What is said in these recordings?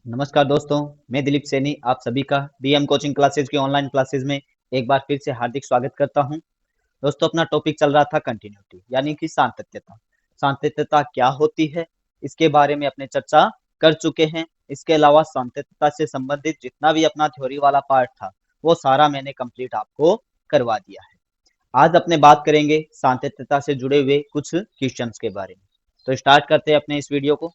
नमस्कार दोस्तों, मैं दिलीप सैनी आप सभी का डीएम कोचिंग क्लासेज की ऑनलाइन क्लासेज में एक बार फिर से हार्दिक स्वागत करता हूं। दोस्तों, अपना टॉपिक चल रहा था कंटिन्यूटी यानी कि सातत्यता। सातत्यता क्या होती है, इसके बारे में अपने चर्चा कर चुके हैं। इसके अलावा सातत्यता से संबंधित जितना भी अपना थ्योरी वाला पार्ट था वो सारा मैंने कंप्लीट आपको करवा दिया है। आज अपने बात करेंगे सातत्यता से जुड़े हुए कुछ क्वेश्चंस के बारे में। तो स्टार्ट करते हैं अपने इस वीडियो को।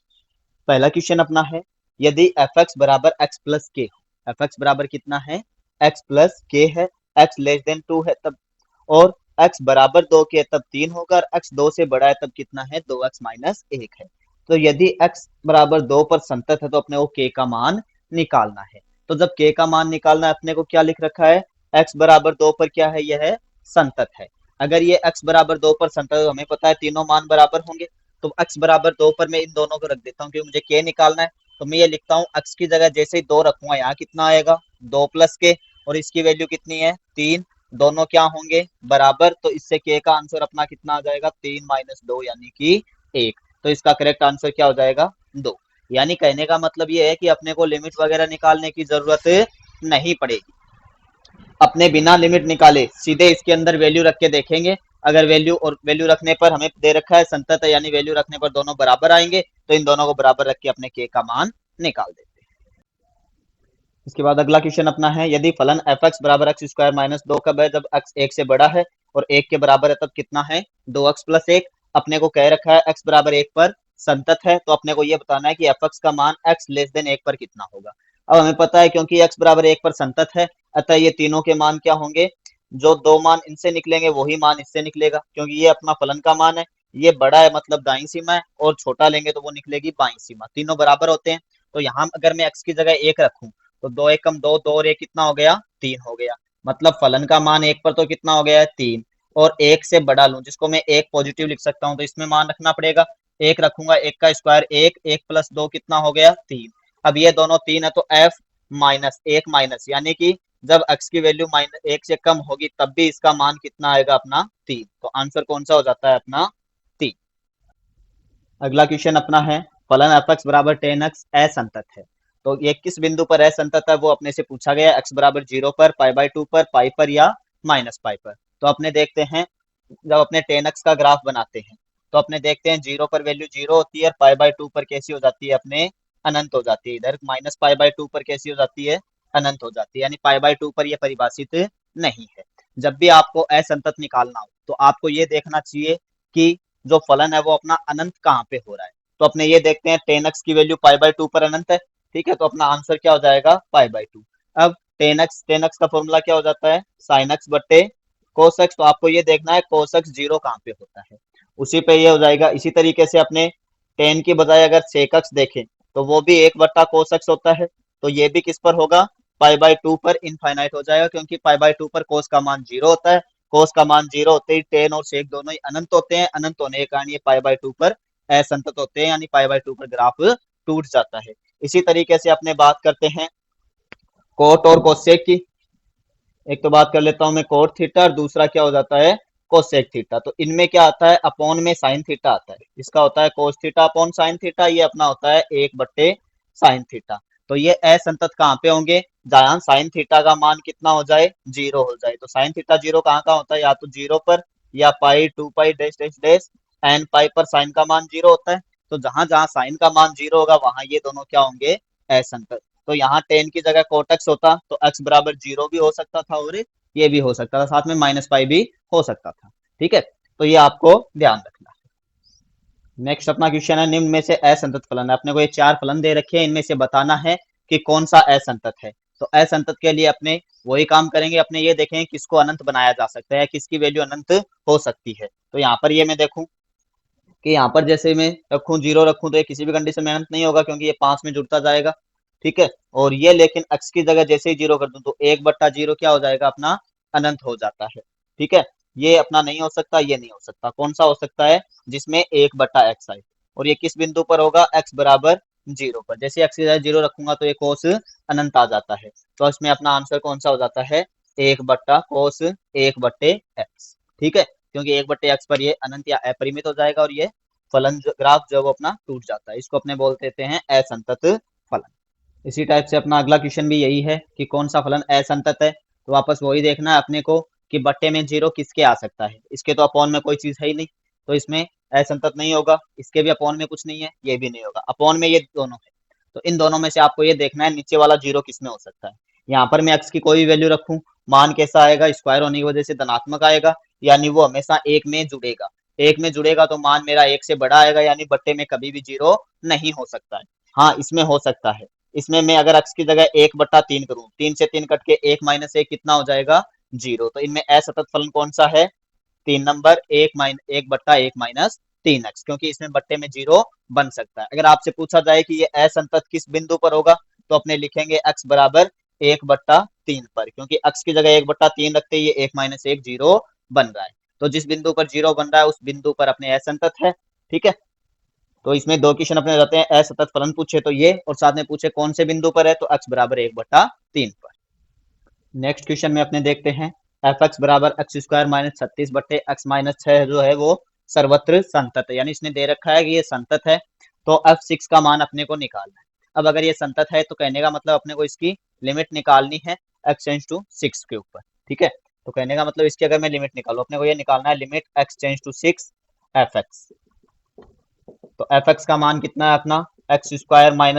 पहला क्वेश्चन अपना है, यदि एफ एक्स बराबर एक्स प्लस के हो, एफ एक्स बराबर कितना है, एक्स प्लस के है, एक्स लेस देन 2 है तब, और एक्स बराबर 2 के तब 3 होगा, और एक्स 2 से बड़ा है तब कितना है, 2x माइनस 1 है। तो यदि एक्स बराबर 2 पर संतत है तो अपने को के का मान निकालना है। तो जब के का मान निकालना है अपने को क्या लिख रखा है, एक्स बराबर 2 पर क्या है, यह है संतत है। अगर ये एक्स बराबर 2 पर संतत है तो हमें पता है तीनों मान बराबर होंगे। तो x बराबर 2 पर मैं इन दोनों को रख देता हूँ क्योंकि मुझे k निकालना है। तो मैं ये लिखता हूँ x की जगह जैसे ही 2 रखूंगा यहाँ कितना आएगा, 2 प्लस के, और इसकी वैल्यू कितनी है, 3। दोनों क्या होंगे, बराबर। तो इससे k का आंसर अपना कितना आ जाएगा, 3 माइनस 2 यानी कि 1। तो इसका करेक्ट आंसर क्या हो जाएगा, 2। यानी कहने का मतलब ये है कि अपने को लिमिट वगैरह निकालने की जरूरत नहीं पड़ेगी। अपने बिना लिमिट निकाले सीधे इसके अंदर वैल्यू रख के देखेंगे। अगर वैल्यू और वैल्यू रखने पर हमें दे रखा है संतत है यानी वैल्यू रखने पर दोनों बराबर आएंगे, तो इन दोनों को बराबर रख के अपने के का मान निकाल देते हैं। इसके बाद अगला क्वेश्चन अपना है, यदि फलन एफ एक्स बराबर एक्स स्क्वायर माइनस 2 कब है, जब एक्स 1 से बड़ा है और 1 के बराबर है तब कितना है, 2x प्लस 1। अपने को कह रखा है एक्स बराबर 1 पर संतत है, तो अपने को यह बताना है कि एफ एक्स का मान एक्स लेस देन 1 पर कितना होगा। अब हमें पता है क्योंकि एक्स बराबर 1 पर संतत है, अतः ये तीनों के मान क्या होंगे, जो दो मान इनसे निकलेंगे वही मान इससे निकलेगा, क्योंकि ये अपना फलन का मान है। ये बड़ा है मतलब दाईं सीमा है, और छोटा लेंगे तो वो निकलेगी बाईं सीमा। तीनों बराबर होते हैं। तो यहाँ अगर मैं एक्स की जगह 1 रखूं तो 2 एकम 2, 2 और 1 कितना हो गया, 3 हो गया। मतलब फलन का मान 1 पर तो कितना हो गया है, 3। और 1 से बड़ा लूं जिसको मैं 1 पॉजिटिव लिख सकता हूं, तो इसमें मान रखना पड़ेगा। 1 रखूंगा, 1 का स्क्वायर 1, 1 प्लस 2 कितना हो गया, 3। अब ये दोनों 3 है तो एफ माइनस 1 माइनस, यानी कि जब x की वैल्यू माइनस 1 से कम होगी तब भी इसका मान कितना आएगा, अपना 3। तो आंसर कौन सा हो जाता है, अपना 3। अगला क्वेश्चन अपना है, फलन एफ एक्स बराबर 10x असंतत है। तो ये किस बिंदु पर असंतत है वो अपने से पूछा गया, x बराबर 0 पर, पाई बाय 2 पर, पाई पर या माइनस पाई पर। तो अपने देखते हैं, जब अपने 10x का ग्राफ बनाते हैं तो अपने देखते हैं 0 पर वैल्यू 0 होती है, पाई बाय 2 पर कैसी हो जाती है, अपने अनंत हो जाती है। इधर माइनस पाई बाय 2 पर कैसी हो जाती है, अनंत हो जाती है, यानी पाई बाय 2 पर यह परिभाषित नहीं है। जब भी आपको असंतत निकालना हो तो आपको ये देखना चाहिए कि जो फलन है वो अपना अनंत कहाँ पे हो रहा है। तो अपने ये देखते हैं 10x की वैल्यू पाई बाय 2 पर अनंत है, ठीक है, तो अपना आंसर क्या हो जाएगा, पाई बाय 2। अब 10x का फॉर्मूला क्या हो जाता है, साइन एक्स बट्टे कोस एक्स। तो आपको ये देखना है कोस एक्स 0 कहाँ पे होता है, उसी पे ये हो जाएगा। इसी तरीके से अपने 10 की बजाय अगर सेक एक्स देखें तो वो भी 1 बट्टा कोस एक्स होता है, तो ये भी किस पर होगा, पाई बाय 2 पर इनफाइनाइट हो जाएगा, क्योंकि पाई बाय 2 पर कोस का मान 0 होता है। कोस का मान 0 होते ही 10 और सेक दोनों ही अनंत होते हैं, अनंत होने के कारण ये पाई बाय 2 पर असंतत होते हैं, यानी पाई बाय 2 पर ग्राफ टूट जाता है। इसी तरीके से अपने बात करते हैं कोट और कोसेक की। एक तो बात कर लेता हूं मैं कोट थीटा, और दूसरा क्या हो जाता है, कोसेक थीटा। तो इनमें क्या आता है, अपॉन में साइन थीटा आता है। इसका होता है cos theta upon sine theta, ये अपना होता है 1 बट्टे साइन थीटा। तो ये असंतत कहाँ पे होंगे, जहां साइन थीटा का मान कितना हो जाए, 0 हो जाए। तो साइन थीटा 0 कहाँ का होता है, या तो 0 पर, या पाई 2 पाई डैश डैश डैश एन पाई पर साइन का मान 0 होता है। तो जहां जहां साइन का मान 0 होगा वहां ये दोनों क्या होंगे, असंतत। तो यहाँ 10 की जगह कोट एक्स होता तो एक्स बराबर 0 भी हो सकता था, और ये भी हो सकता था, साथ में माइनस पाई भी हो सकता था, ठीक है। तो ये आपको ध्यान रखना है। नेक्स्ट अपना क्वेश्चन है, निम्न में से असंतत फलन है। अपने को ये 4 फलन दे रखे हैं, इनमें से बताना है कि कौन सा असंतत है। तो असंतत के लिए अपने वही काम करेंगे, अपने ये देखें किसको अनंत बनाया जा सकता है, किसकी वैल्यू अनंत हो सकती है। तो यहाँ पर ये मैं देखूं कि यहाँ पर जैसे मैं रखूं 0 रखूं तो ये किसी भी कंडीशन में अनंत नहीं होगा, क्योंकि ये 5 में जुड़ता जाएगा, ठीक है। और ये लेकिन x की जगह जैसे ही 0 कर दूं तो 1 बट्टा 0 क्या हो जाएगा, अपना अनंत हो जाता है, ठीक है। ये अपना नहीं हो सकता, ये नहीं हो सकता। कौन सा हो सकता है, जिसमें 1 बट्टा एक्स आए, और ये किस बिंदु पर होगा, x बराबर 0 पर। जैसे x की जगह 0 रखूंगा तो ये कोस अनंत आ जाता है। तो इसमें अपना आंसर कौन सा हो जाता है, 1 बट्टा कोस 1 बट्टे एक्स, ठीक है। क्योंकि 1 बट्टे एक्स पर ये अनंत या अपरिमित हो जाएगा, और ये फलन ग्राफ जो वो अपना टूट जाता है। इसको अपने बोल देते हैं असंतत फलन। इसी टाइप से अपना अगला क्वेश्चन भी यही है कि कौन सा फलन असंतत है, तो वापस वही देखना है अपने को कि बट्टे में जीरो किसके आ सकता है। इसके तो अपॉन में कोई चीज है ही नहीं, तो इसमें असंतत नहीं होगा। इसके भी अपॉन में कुछ नहीं है, ये भी नहीं होगा। अपॉन में ये दोनों है, तो इन दोनों में से आपको ये देखना है नीचे वाला जीरो किसमें हो सकता है। यहाँ पर मैं एक्स की कोई भी वैल्यू रखूं, मान कैसा आएगा, स्क्वायर होने की वजह से धनात्मक आएगा, यानी वो हमेशा एक में जुड़ेगा। एक में जुड़ेगा तो मान मेरा एक से बड़ा आएगा, यानी बट्टे में कभी भी जीरो नहीं हो सकता है। हाँ, इसमें हो सकता है। इसमें मैं अगर x की जगह 1/3 करूं, 3 से 3 कट के 1 माइनस 1 कितना हो जाएगा, जीरो। तो इनमें असतत फलन कौन सा है, 3 नंबर, 1/3 - क्योंकि इसमें बट्टे में जीरो बन सकता है। अगर आपसे पूछा जाए कि ये असंतत किस बिंदु पर होगा, तो अपने लिखेंगे x बराबर 1/3 पर, क्योंकि x की जगह 1/3 रखते ही ये 1 - 1 जीरो बन रहा है। तो जिस बिंदु पर जीरो बन रहा है उस बिंदु पर अपने असंतत है। ठीक है, तो इसमें दो क्वेश्चन अपने रहते हैं, असतत फलन पूछे तो ये, और साथ में पूछे कौन से बिंदु पर है, तो x बराबर 1/3 पर। नेक्स्ट क्वेश्चन में अपने देखते हैं, एफ एक्स बराबर x² - 36/x - 6 जो है वो सर्वत्र संतत है, यानी इसने दे रखा है कि ये संतत है। तो f6 का मान अपने को निकालना है। अब अगर ये संतत है तो कहने का मतलब अपने को इसकी लिमिट निकालनी है x → 6 के ऊपर। ठीक है, तो कहने का मतलब इसकी अगर मैं लिमिट निकालू, अपने को ये निकालना है लिमिट x → 6 एफ एक्स। तो एफ एक्स का मान कितना है अपना, x² -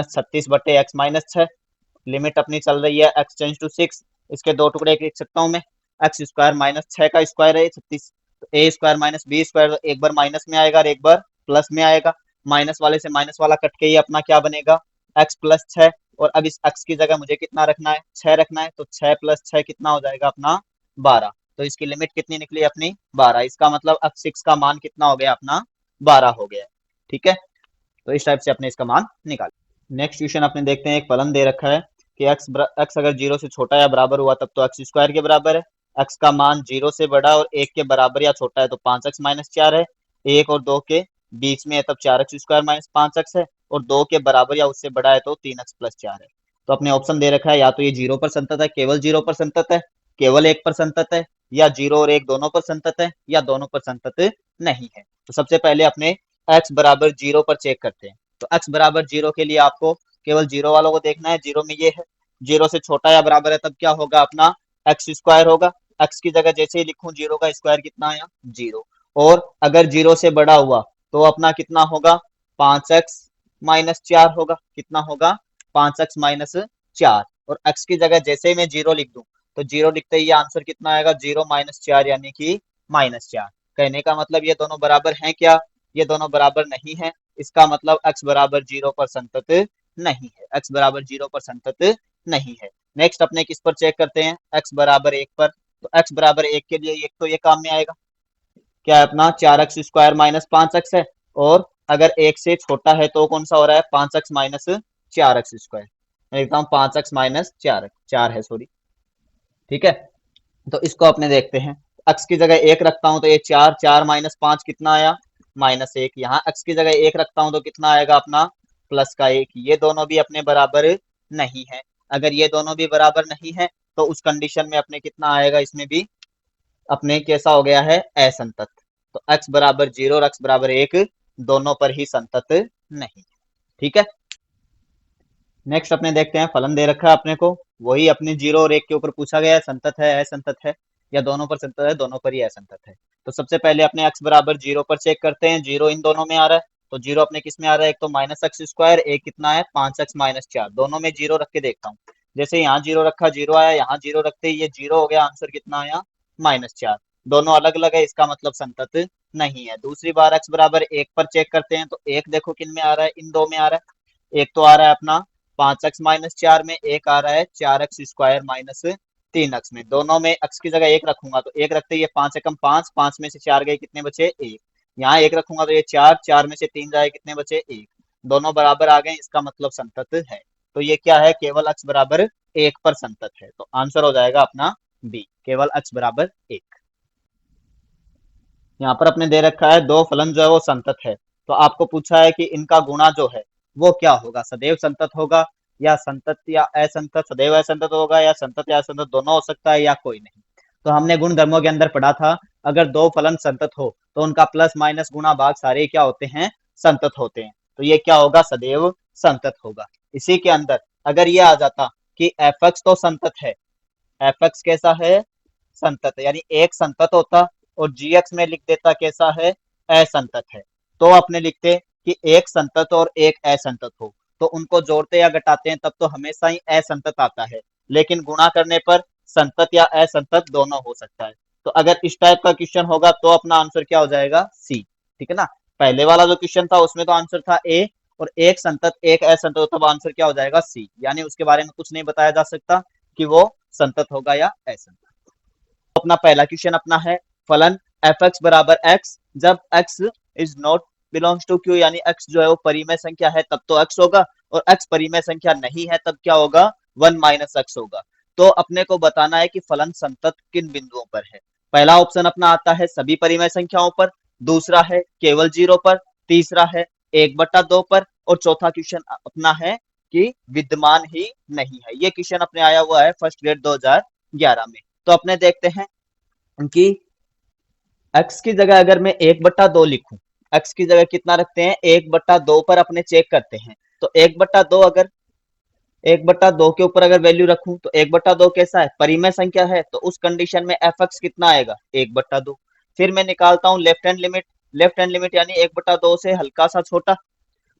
36/x - 6। लिमिट अपनी चल रही है x → 6। इसके दो टुकड़े लिख सकता हूँ मैं, x² - 6 का स्क्वायर है 36, तो a² - b² एक बार माइनस में आएगा और एक बार प्लस में आएगा। माइनस वाले से माइनस वाला कट के ये अपना क्या बनेगा, x + 6। और अब इस x की जगह मुझे कितना रखना है, 6 रखना है, तो 6 + 6 कितना हो जाएगा अपना 12। तो इसकी लिमिट कितनी निकली अपनी 12। इसका मतलब f6 का मान कितना हो गया अपना 12 हो गया। ठीक है, तो इस टाइप से अपने इसका मान निकाल। नेक्स्ट क्वेश्चन अपने देखते हैं, एक फलन दे रखा है कि x अगर जीरो से छोटा या बराबर हुआ तब तो x² के बराबर है। x का मान जीरो से बड़ा और 1 के बराबर या छोटा है तो 5x - 4 है। 1 और 2 के बीच में है तब 4x² - 5x है, और 2 के बराबर या उससे बड़ा है तो 3x + 4 है। तो अपने ऑप्शन दे रखा है, या तो ये जीरो पर संतत है, केवल जीरो पर संतत है, केवल 1 पर संतत है, या जीरो और 1 दोनों पर संतत है, या दोनों पर संतत नहीं है। तो सबसे पहले अपने x बराबर जीरो पर चेक करते हैं। तो x बराबर जीरो के लिए आपको केवल जीरो वालों को देखना है। जीरो में ये है, जीरो से छोटा या बराबर है तब क्या होगा अपना x² होगा। x की जगह जैसे ही लिखूं जीरो का स्क्वायर कितना आया, जीरो। और अगर जीरो से बड़ा हुआ तो अपना कितना होगा, 5x - 4 होगा। कितना होगा, 5x - 4। और x की जगह जैसे ही मैं जीरो लिख दूं तो जीरो लिखते ही आंसर कितना आएगा, 0 - 4 यानी कि -4। कहने का मतलब ये दोनों बराबर हैं क्या, ये दोनों बराबर नहीं है। इसका मतलब x बराबर जीरो पर संतत नहीं है, x बराबर जीरो पर संतत नहीं है। नेक्स्ट अपने किस पर चेक करते हैं, x बराबर 1 पर। तो x बराबर 1 के लिए एक तो ये काम में आएगा, क्या है अपना 4x² - 5x है। और अगर 1 से छोटा है तो कौन सा हो रहा है, 5x - 4x²। मैं लिखता हूँ 5x - 4, 4 है सॉरी। ठीक है, तो इसको अपने देखते हैं। x की जगह 1 रखता हूं तो ये 4, 4 - 5 कितना आया, -1। यहाँ x की जगह 1 रखता हूं तो कितना आएगा अपना +1। ये दोनों भी अपने बराबर नहीं है। अगर ये दोनों भी बराबर नहीं है तो उस कंडीशन में अपने कितना आएगा, इसमें भी अपने कैसा हो गया है, असंतत। तो x बराबर जीरो और x बराबर 1 दोनों पर ही संतत नहीं। ठीक है, नेक्स्ट अपने देखते हैं, फलन दे रखा है अपने को, वही अपने जीरो और 1 के ऊपर पूछा गया है, संतत है असंतत है, या दोनों पर संतत है, दोनों पर ही असंतत है। तो सबसे पहले अपने x बराबर जीरो पर चेक करते हैं। जीरो इन दोनों में आ रहा है, तो जीरो अपने किस में आ रहा है, एक तो -x², एक कितना है 5x - 4, दोनों में जीरो रख के देखता हूँ। जैसे यहाँ जीरो रखा जीरो आया, यहाँ जीरो रखते ही ये जीरो हो गया, आंसर कितना आया -4। दोनों अलग अलग है, इसका मतलब संतत नहीं है। दूसरी बार x बराबर 1 पर चेक करते हैं, तो एक देखो किन में आ रहा है, इन दो में आ रहा है। एक तो आ रहा है अपना 5x - 4 में, एक आ रहा है 4x² - 3x में। दोनों में x की जगह 1 रखूंगा तो 1 रखते ही ये 5 एकम 5, 5 में से 4 गए कितने बचे, 1। यहाँ 1 रखूंगा तो ये 4, 4 में से 3 जाए कितने बचे, 1। दोनों बराबर आ गए, इसका मतलब संतत है। तो ये क्या है, केवल x बराबर 1 पर संतत है। तो आंसर हो जाएगा अपना बी, केवल x बराबर 1। यहाँ पर अपने दे रखा है दो फलन जो है वो संतत है, तो आपको पूछा है कि इनका गुणा जो है वो क्या होगा, सदैव संतत होगा या संतत या असंतत, सदैव असंतत होगा या संतत या असंतत दोनों हो सकता है या कोई नहीं। तो हमने गुण धर्मों के अंदर पढ़ा था, अगर दो फलन संतत हो तो उनका प्लस माइनस गुणा भाग सारे क्या होते हैं, संतत होते हैं। तो ये क्या होगा, सदैव संतत होगा। इसी के अंदर अगर ये आ जाता कि एफ एक्स तो संतत है, एफ एक्स कैसा है, संतत है, यानी एक संतत होता और जी एक्स में लिख देता कैसा है, असंतत है, तो अपने लिखते कि एक संतत और एक असंतत हो, तो उनको जोड़ते या घटाते हैं तब तो हमेशा ही असंतत आता है, लेकिन गुणा करने पर संतत या असंतत दोनों हो सकता है। तो अगर इस टाइप का क्वेश्चन होगा तो अपना आंसर क्या हो जाएगा, सी। ठीक है ना, पहले वाला जो क्वेश्चन था उसमें तो आंसर था ए, और एक संतत एक असंतत, तब आंसर क्या हो जाएगा, सी, यानी उसके बारे में कुछ नहीं बताया जा सकता कि वो संतत होगा या असंतत। अपना पहला क्वेश्चन अपना है, फलन एफ एक्स बराबर एक्स जब x is not belongs to q, यानी एक्स जो है वो परिमेय संख्या है तब तो एक्स होगा, और एक्स परिमेय संख्या नहीं है तब क्या होगा, वन माइनस एक्स होगा। तो अपने को बताना है कि फलन संतत किन बिंदुओं पर है। पहला ऑप्शन अपना आता है सभी परिमेय संख्याओं पर, दूसरा है केवल जीरो पर, तीसरा है एक बटा दो पर, और चौथा क्वेश्चन अपना है कि विद्यमान ही नहीं है। ये क्वेश्चन अपने आया हुआ है फर्स्ट ग्रेड 2011 में। तो अपने देखते हैं कि x की जगह अगर मैं एक बट्टा दो लिखूं, x की जगह कितना रखते हैं, एक बट्टा दो पर अपने चेक करते हैं, तो एक बट्टा दो, अगर एक बट्टा दो के ऊपर अगर वैल्यू रखूं तो एक बट्टा दो कैसा है, परिमेय संख्या है, तो उस कंडीशन में एफ एक्स कितना आएगा, एक बट्टा दो। फिर मैं निकालता हूँ left hand limit, left hand limit यानी एक बट्टा दो से हल्का सा छोटा,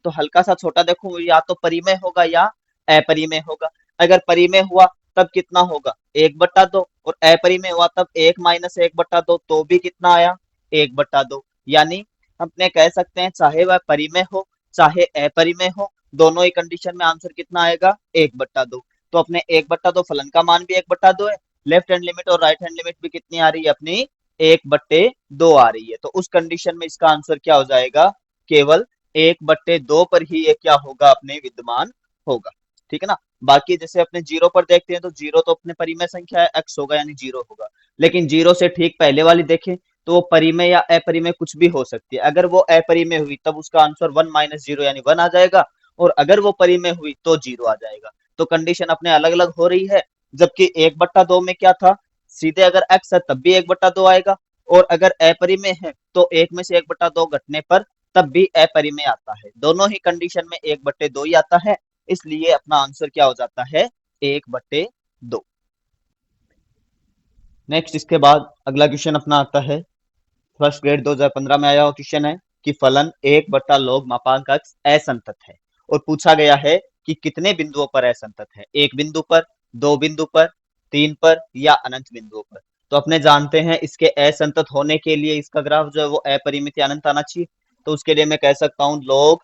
तो हल्का सा छोटा देखो या तो परिमेय होगा या अपरिमेय होगा। अगर परिमेय हुआ तब कितना होगा, एक बट्टा दो, और अपरिमेय हुआ तब एक माइनस एक बट्टा दो, तो भी कितना आया, एक बट्टा दो। यानी अपने कह सकते हैं चाहे वह परिमेय हो चाहे अपरिमेय हो, दोनों ही कंडीशन में आंसर कितना आएगा, एक बट्टा दो। तो अपने एक बट्टा दो फलन का मान भी एक बट्टा दो है, लेफ्ट हैंड लिमिट और राइट हैंड लिमिट भी कितनी आ रही है अपनी, एक बट्टे दो आ रही है। तो उस कंडीशन में इसका आंसर क्या हो जाएगा, केवल एक बट्टे दो पर ही ये क्या होगा, अपने विद्यमान होगा। ठीक है ना, बाकी जैसे अपने जीरो पर देखते हैं तो जीरो तो अपने परिमेय संख्या है, एक्स होगा यानी जीरो होगा, लेकिन जीरो से ठीक पहले वाली देखें तो वो परिमेय या अपरिमेय कुछ भी हो सकती है। अगर वो अपरिमेय हुई तब उसका आंसर वन माइनस जीरो यानी वन आ जाएगा, और अगर वो परिमेय हुई तो जीरो आ जाएगा। तो कंडीशन अपने अलग अलग हो रही है, जबकि एक बट्टा दो में क्या था, सीधे अगर एक्स है तब भी एक बट्टा दो आएगा, और अगर अपरिमेय है तो एक में से एक बट्टा दो घटने पर तब भी अपरिमेय आता है। दोनों ही कंडीशन में एक बट्टे दो ही आता है, इसलिए अपना आंसर क्या हो जाता है, एक बट्टे दो। नेक्स्ट इसके बाद अगला क्वेश्चन अपना आता है, फर्स्ट ग्रेड 2015 में आया हुआ क्वेश्चन है कि फलन एक बट्टा लॉग मापांक अक्ष असंतत है, और पूछा गया है कि कितने बिंदुओं पर असंतत है, एक बिंदु पर, दो बिंदु पर, तीन पर, या अनंत बिंदुओं पर। तो अपने जानते हैं इसके असंतत होने के लिए इसका ग्राफ जो है वो अपरिमित या अनंत आना चाहिए। तो उसके लिए मैं कह सकता हूँ लॉग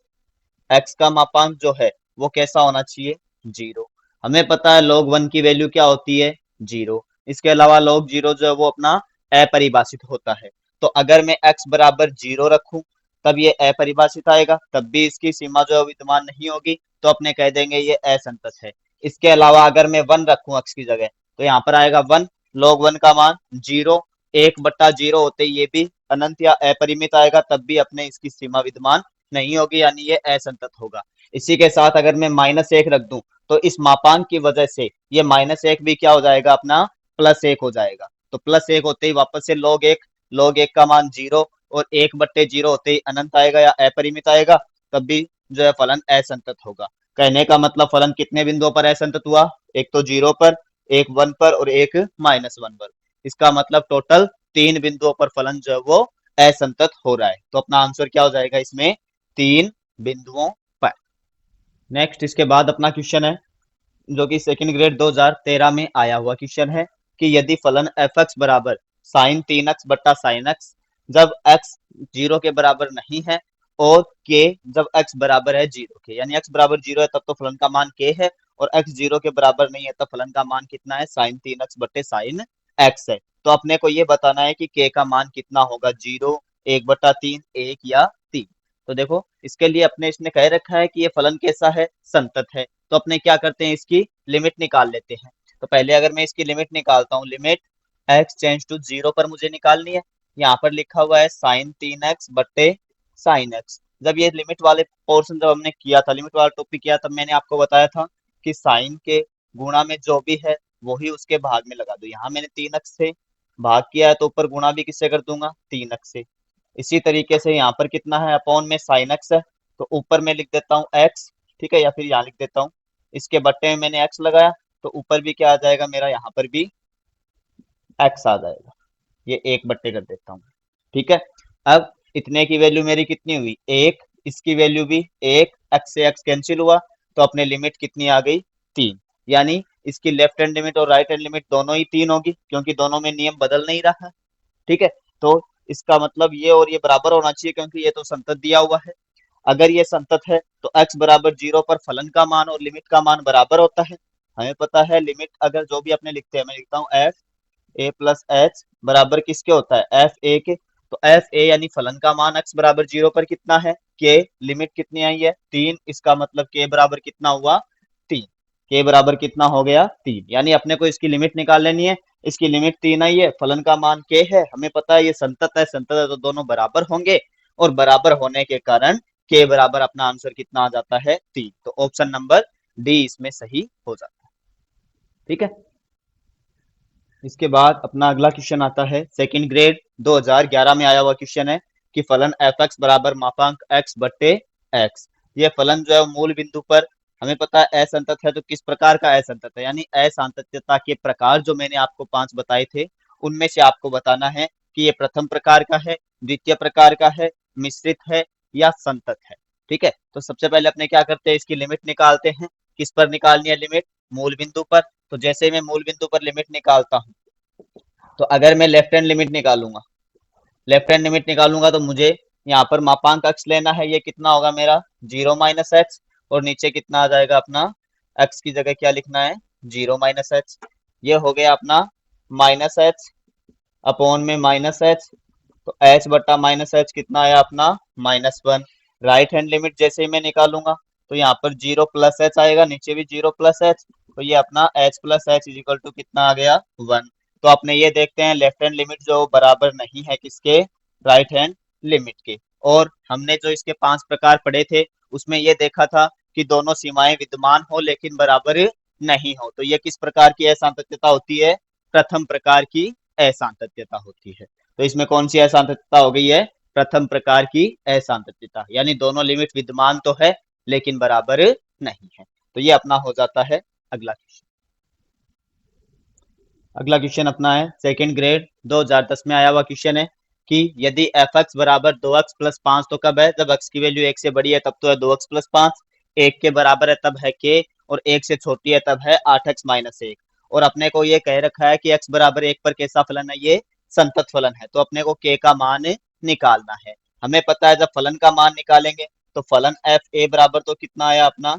एक्स का मापांक जो है वो कैसा होना चाहिए, जीरो। हमें पता है log वन की वैल्यू क्या होती है, जीरो। इसके अलावा log जीरो जो है वो अपना अपरिभाषित होता है। तो अगर मैं x बराबर जीरो रखूं तब ये अपरिभाषित आएगा, तब भी इसकी सीमा जो है विद्यमान नहीं होगी, तो अपने कह देंगे ये असंतत है। इसके अलावा अगर मैं वन रखूं x की जगह तो यहाँ पर आएगा वन, log वन का मान जीरो, एक बट्टा जीरो होते ही ये भी अनंत या अपरिमित आएगा, तब भी अपने इसकी सीमा विद्यमान नहीं होगी, यानी ये असंतत होगा। इसी के साथ अगर मैं माइनस एक रख दूं तो इस मापांक की वजह से ये माइनस एक भी क्या हो जाएगा, अपना प्लस एक हो जाएगा। तो प्लस एक होते ही वापस से लॉग एक का मान जीरो, और एक बट्टे जीरो होते ही अनंत आएगा या अपरिमित आएगा, तब भी जो है फलन असंतत होगा। कहने का मतलब फलन कितने बिंदुओं पर असंतत हुआ, एक तो जीरो पर, एक वन पर, और एक माइनस वन पर। इसका मतलब टोटल तीन बिंदुओं पर फलन जो है वो असंतत हो रहा है। तो अपना आंसर क्या हो जाएगा इसमें, तीन बिंदुओं पर। नेक्स्ट इसके बाद अपना क्वेश्चन है जो कि सेकंड ग्रेड 2013 में आया हुआ क्वेश्चन है कि यदि फलन एफ एक्स बराबर साइन तीन एक्स बट्टा साइन एक्स जब एक्स जीरो के बराबर नहीं है, और के जब एक्स बराबर है जीरो के, यानी एक्स बराबर जीरो है तब तो फलन का मान के है, और एक्स जीरो के बराबर नहीं है तब फलन का मान कितना है, साइन तीन एक्स बट्टे साइन एक्स है। तो अपने को ये बताना है कि के का मान कितना होगा, जीरो, एक बट्टा तीन, एक या तीन। तो देखो इसके लिए अपने इसने कह रखा है कि ये फलन कैसा है, संतत है। तो अपने क्या करते हैं, इसकी लिमिट निकाल लेते हैं। तो पहले अगर मैं इसकी लिमिट निकालता हूँ, limit x change to zero पर मुझे निकालनी है। यहाँ पर लिखा हुआ है साइन तीन एक्स बट्टे साइन एक्स। जब ये लिमिट वाले पोर्शन जब हमने किया था, लिमिट वाला टॉपिक किया, तब मैंने आपको बताया था कि साइन के गुणा में जो भी है वही उसके भाग में लगा दो। यहाँ मैंने तीन एक्स से भाग किया है तो ऊपर गुणा भी किससे कर दूंगा, तीन एक्स से। इसी तरीके से यहाँ पर कितना है, अपॉन में साइन एक्स है, तो ऊपर में लिख देता हूँ एक्स, ठीक है, या फिर यहाँ लिख देता हूँ इसके बट्टे में मैंने x लगाया, तो ऊपर भी क्या आ जाएगा मेरा, यहाँ पर भी x आ जाएगा। ये एक बट्टे कर देता हूँ, ठीक है। अब इतने की वैल्यू मेरी कितनी हुई, एक, इसकी वैल्यू भी एक, x से x कैंसिल हुआ, तो अपने लिमिट कितनी आ गई, 3। यानी इसकी लेफ्ट हैंड लिमिट और राइट हैंड लिमिट दोनों ही 3 होगी, क्योंकि दोनों में नियम बदल नहीं रहा है, ठीक है। तो इसका मतलब ये और ये बराबर होना चाहिए, क्योंकि ये तो संतत दिया हुआ है। अगर ये संतत है तो x बराबर 0 पर फलन का मान और लिमिट का मान बराबर होता है। हमें पता है लिमिट अगर जो भी अपने लिखते हैं, मैं लिखता हूँ एफ ए प्लस एच बराबर किसके होता है, एफ ए के। तो एफ ए यानी फलन का मान x बराबर 0 पर कितना है, के, लिमिट कितनी आई है, 3। इसका मतलब के बराबर कितना हुआ, 3। के बराबर कितना हो गया, 3। यानी अपने को इसकी लिमिट निकाल लेनी है। इसकी लिमिट 3 आई है, फलन का मान के है, हमें पता है ये संतत है, संतत है तो दोनों बराबर होंगे, और बराबर होने के कारण के बराबर अपना आंसर कितना आ जाता है, 3। तो ऑप्शन नंबर डी इसमें सही हो जाता है, ठीक है। इसके बाद अपना अगला क्वेश्चन आता है, सेकंड ग्रेड 2011 में आया हुआ क्वेश्चन है कि फलन एफ एक्स बराबर मापांक एक्स बट्टे एक्स। ये फलन जो है मूल बिंदु पर, हमें पता है असंतत है, तो किस प्रकार का असंतत है, यानी असांतत्यता के प्रकार जो मैंने आपको 5 बताए थे, उनमें से आपको बताना है कि ये प्रथम प्रकार का है, द्वितीय प्रकार का है, मिश्रित है या संतत है, ठीक है। तो सबसे पहले अपने क्या करते हैं, इसकी लिमिट निकालते हैं। किस पर निकालनी है लिमिट, मूल बिंदु पर। तो जैसे मैं मूल बिंदु पर लिमिट निकालता हूँ, तो अगर मैं लेफ्ट हैंड लिमिट निकालूंगा, लेफ्ट हैंड लिमिट निकालूंगा तो मुझे यहाँ पर मापांक अक्ष लेना है, ये कितना होगा मेरा 0 माइनस एक्स, और नीचे कितना आ जाएगा अपना, एक्स की जगह क्या लिखना है, 0 माइनस एक्स। ये हो गया अपना माइनस एच अपॉन में माइनस एच, तो एच बट्टा माइनस एच कितना आया अपना -1। राइट हैंड लिमिट जैसे ही मैं निकालूंगा, तो यहाँ पर 0 प्लस एच आएगा, नीचे भी 0 प्लस एच, तो ये अपना h plus h is equal to कितना आ गया, 1। तो अपने ये देखते हैं लेफ्ट हैंड लिमिट जो बराबर नहीं है किसके, राइट हैंड लिमिट के। और हमने जो इसके 5 प्रकार पढ़े थे, उसमें ये देखा था कि दोनों सीमाएं विद्यमान हो लेकिन बराबर नहीं हो, तो ये किस प्रकार की असांतत्यता होती है, प्रथम प्रकार की असांतत्यता होती है। तो इसमें कौन सी असांतत्यता हो गई है, प्रथम प्रकार की असांतत्यता, यानी दोनों लिमिट विद्यमान तो है लेकिन बराबर नहीं है। तो ये अपना हो जाता है अगला क्वेश्चन। अगला क्वेश्चन अपना है सेकंड ग्रेड 2010 में आया हुआ क्वेश्चन है कि यदि एफ एक्स बराबर 2x प्लस 5 तो कब है, जब x की वैल्यू 1 से बड़ी है तब तो है 2x प्लस 5, 1 के बराबर है तब है k, और 1 से छोटी है तब है 8x माइनस 1। और अपने को ये कह रखा है कि x बराबर 1 पर कैसा फलन है, ये संतत फलन है, तो अपने को k का मान निकालना है। हमें पता है जब फलन का मान निकालेंगे तो फलन एफ ए बराबर तो कितना आया अपना,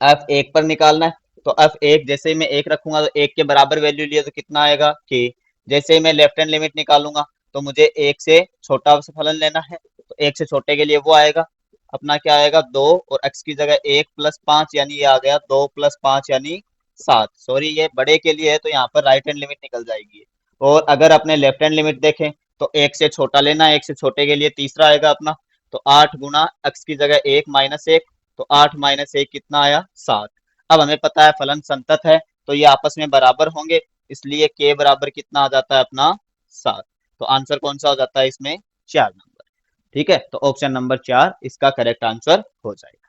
एफ एक पर निकालना है, तो एफ एक जैसे ही मैं एक रखूंगा तो एक के बराबर वैल्यू लिया तो कितना आएगा के। जैसे ही मैं लेफ्ट हैंड लिमिट निकालूंगा तो मुझे एक से छोटा फलन लेना है, तो एक से छोटे के लिए वो आएगा अपना क्या आएगा 2, और x की जगह 1 प्लस 5 यानी ये आ गया 2 प्लस 5 यानी 7। सॉरी ये बड़े के लिए है तो यहाँ पर राइट हैंड लिमिट निकल जाएगी। और अगर अपने लेफ्ट हैंड लिमिट देखें तो एक से छोटा लेना, एक से छोटे के लिए तीसरा आएगा अपना, तो 8 गुना x की जगह 1 माइनस 1, तो 8 माइनस 1 कितना आया 7। अब हमें पता है फलन संतत है तो ये आपस में बराबर होंगे, इसलिए k बराबर कितना आ जाता है अपना 7। तो आंसर कौन सा हो जाता है इसमें, 4 नंबर, ठीक है। तो ऑप्शन नंबर 4 इसका करेक्ट आंसर हो जाएगा।